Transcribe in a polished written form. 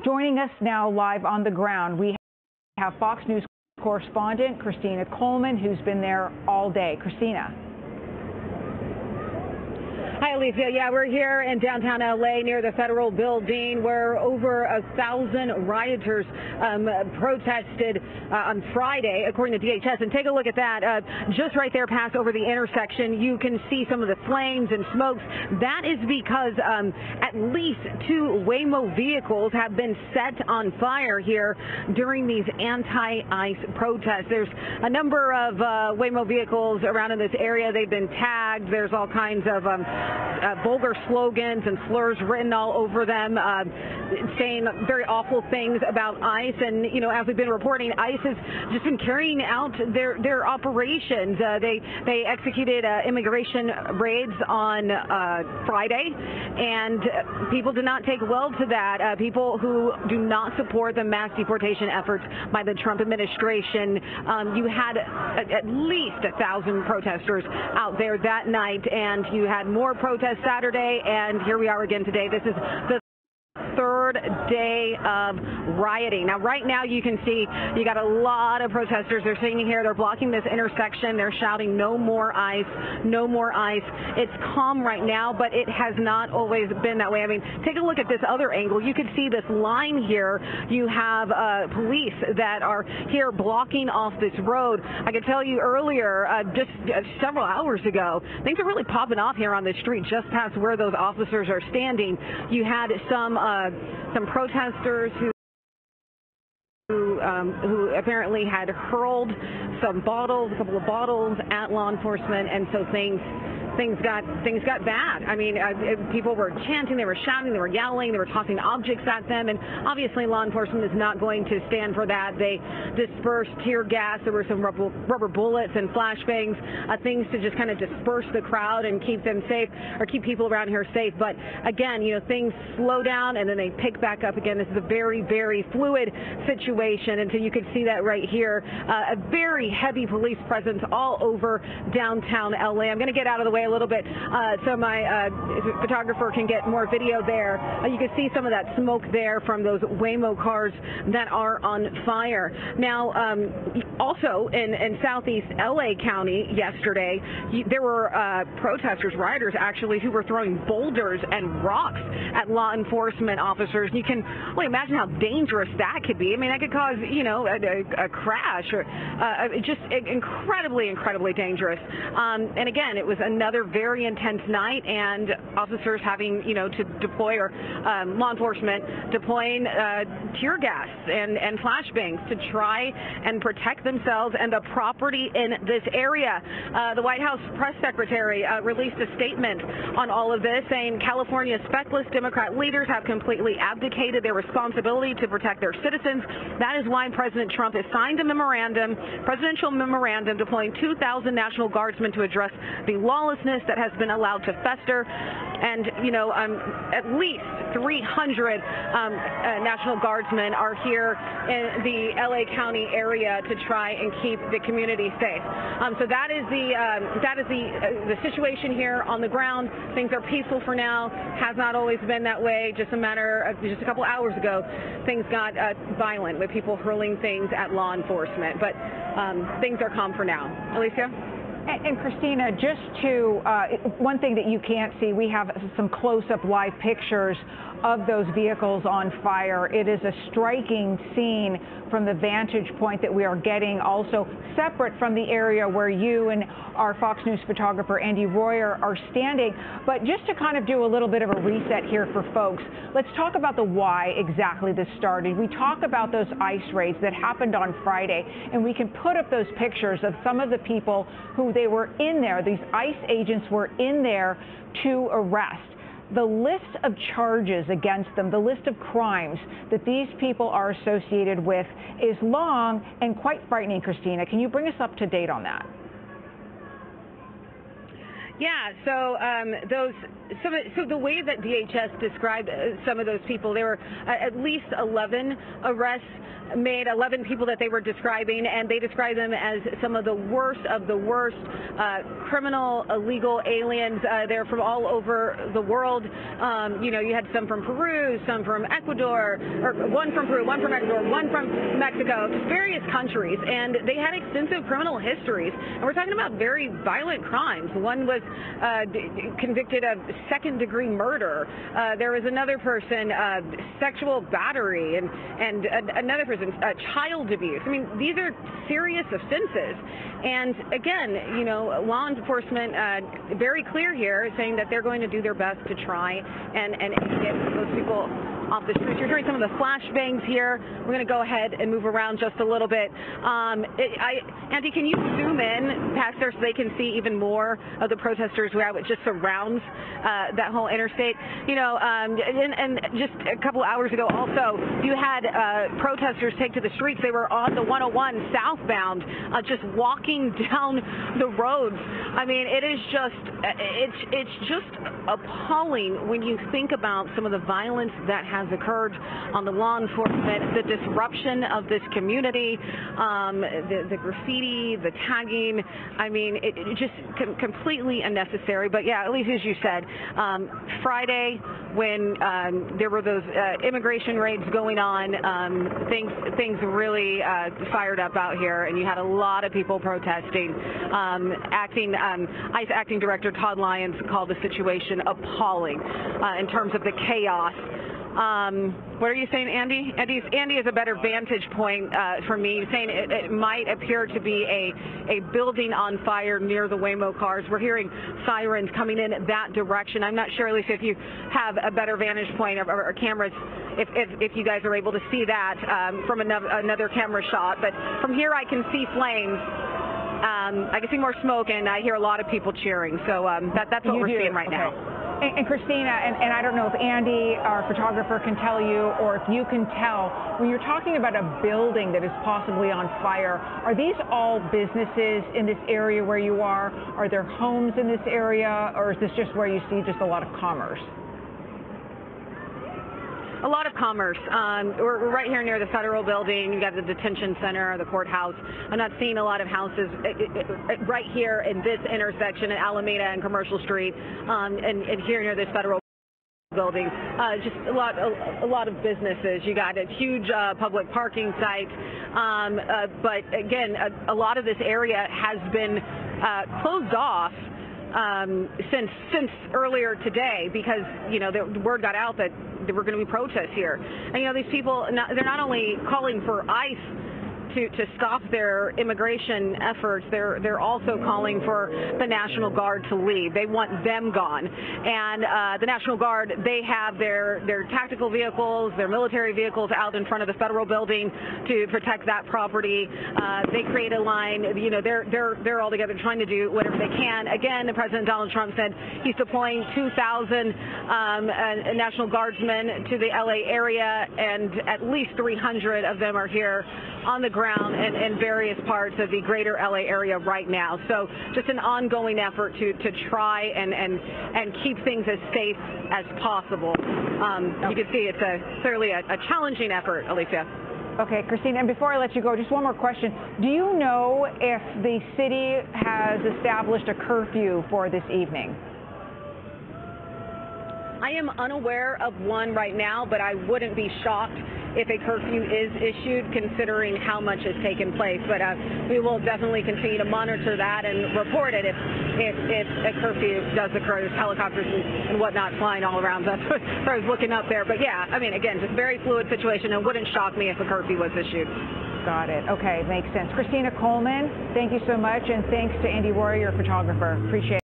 Joining us now live on the ground, we have Fox News correspondent Christina Coleman, who's been there all day. Christina. Hi, Alicia. Yeah, we're here in downtown LA near the Federal Building where over 1,000 rioters protested on Friday, according to DHS. And take a look at that. Just right there past over the intersection, you can see some of the flames and smokes. That is because at least 2 Waymo vehicles have been set on fire here during these anti-ICE protests. There's a number of Waymo vehicles around in this area. They've been tagged. There's all kinds of vulgar slogans and slurs written all over them, saying very awful things about ICE. And, you know, as we've been reporting, ICE has just been carrying out their operations. They executed immigration raids on Friday, and people did not take well to that. People who do not support the mass deportation efforts by the Trump administration. You had at least 1,000 protesters out there that night, and you had more protests Saturday, and here we are again today. This is the third day of rioting. Now, right now, you can see you got a lot of protesters. They're sitting here. They're blocking this intersection. They're shouting, "No more ICE, no more ICE." It's calm right now, but it has not always been that way. I mean, take a look at this other angle. You can see this line here. You have police that are here blocking off this road. I could tell you earlier, just several hours ago, things are really popping off here on the street just past where those officers are standing. You had some protesters who apparently had hurled some bottles, a couple of bottles at law enforcement, and so things got bad. I mean, people were chanting, they were shouting, they were yelling, they were tossing objects at them, and obviously law enforcement is not going to stand for that. They dispersed tear gas. There were some rubber bullets and flashbangs, things to just kind of disperse the crowd and keep them safe, or keep people around here safe. But again, you know, things slow down and then they pick back up again. This is a very, very fluid situation, and so you can see that right here. A very heavy police presence all over downtown LA. I'm going to get out of the way a little bit so my photographer can get more video there. You can see some of that smoke there from those Waymo cars that are on fire. Now, also in southeast LA County yesterday, there were protesters, rioters actually, who were throwing boulders and rocks at law enforcement officers. You can only imagine how dangerous that could be. I mean, that could cause, you know, a crash, or just incredibly, incredibly dangerous. And again, it was another very intense night, and officers having, you know, to deploy, or law enforcement deploying tear gas and flashbangs to try and protect themselves and the property in this area. The White House press secretary released a statement on all of this, saying California's feckless Democrat leaders have completely abdicated their responsibility to protect their citizens. That is why President Trump has signed a presidential memorandum deploying 2,000 National Guardsmen to address the lawlessness that has been allowed to fester. And, you know, at least 300 National Guardsmen are here in the LA County area to try and keep the community safe. So that is the situation here on the ground. Things are peaceful for now. Has not always been that way. Just a couple hours ago, things got violent with people hurling things at law enforcement. But things are calm for now. Alicia? And Christina, just to, one thing that you can't see, we have some close-up live pictures of those vehicles on fire. It is a striking scene from the vantage point that we are getting, also separate from the area where you and our Fox News photographer Andy Royer are standing. But just to kind of do a little bit of a reset here for folks, let's talk about the why exactly this started. We talk about those ICE raids that happened on Friday, and we can put up those pictures of some of the people who they were in there. These ICE agents were in there to arrest. The list of charges against them, the list of crimes that these people are associated with is long and quite frightening. Christina, can you bring us up to date on that? Yeah, so those So the way that DHS described some of those people, there were at least 11 arrests made, 11 people that they were describing, and they described them as some of the worst criminal, illegal aliens. They're from all over the world. You had some from Peru, some from Ecuador, or one from Peru, one from Ecuador, one from Mexico, just various countries, and they had extensive criminal histories. And we're talking about very violent crimes. One was convicted of second-degree murder. There was another person, sexual battery, and another person, child abuse. I mean, these are serious offenses. And again, law enforcement very clear here, saying that they're going to do their best to try and get those people off the streets. You're hearing some of the flashbangs here. We're going to go ahead and move around just a little bit. Andy, can you zoom in past there so they can see even more of the protesters where it just surrounds that whole interstate? And just a couple hours ago also, you had protesters take to the streets. They were on the 101 southbound, just walking down the roads. I mean, it is it's just appalling when you think about some of the violence that has occurred on the law enforcement, the disruption of this community, the graffiti, the tagging. I mean, it just completely unnecessary. But yeah, at least as you said, Friday when there were those immigration raids going on, things really fired up out here, and you had a lot of people protesting. ICE Acting Director Todd Lyons called the situation appalling in terms of the chaos. What are you saying, Andy? Andy is a better vantage point for me, saying it might appear to be a building on fire near the Waymo cars. We're hearing sirens coming in that direction. I'm not sure, Alicia, if you have a better vantage point or cameras, if you guys are able to see that from another camera shot. But from here, I can see flames. I can see more smoke, and I hear a lot of people cheering. So that's what we're seeing right now. And Christina, and I don't know if Andy, our photographer, can tell you, or if you can tell, when you're talking about a building that is possibly on fire, are these all businesses in this area where you are? Are there homes in this area, or is this just where you see just a lot of commerce? A lot of commerce. We're right here near the federal building. You got the detention center, the courthouse. I'm not seeing a lot of houses right here in this intersection at Alameda and Commercial Street, and here near this federal building. Just a lot of businesses. You got a huge public parking site, but again, a lot of this area has been closed off since earlier today, because the word got out that there were going to be protests here. And these people, they're not only calling for ICE to stop their immigration efforts, they're also calling for the National Guard to leave. They want them gone. And the National Guard, they have their tactical vehicles, their military vehicles out in front of the federal building to protect that property. They create a line. They're all together trying to do whatever they can. Again, President Donald Trump said he's deploying 2,000 National Guardsmen to the LA area, and at least 300 of them are here on the ground in various parts of the greater LA area right now. So just an ongoing effort to try and keep things as safe as possible. You can see it's clearly a challenging effort, Alicia. Okay, Christina, and before I let you go, just one more question. Do you know if the city has established a curfew for this evening? I am unaware of one right now, but I wouldn't be shocked if a curfew is issued, considering how much has taken place. But we will definitely continue to monitor that and report it if a curfew does occur. There's helicopters and whatnot flying all around. That's what I was looking up there. But yeah, I mean, again, just very fluid situation, and wouldn't shock me if a curfew was issued. Got it. Okay, makes sense. Christina Coleman, thank you so much, and thanks to Andy Roy, your photographer. Appreciate it.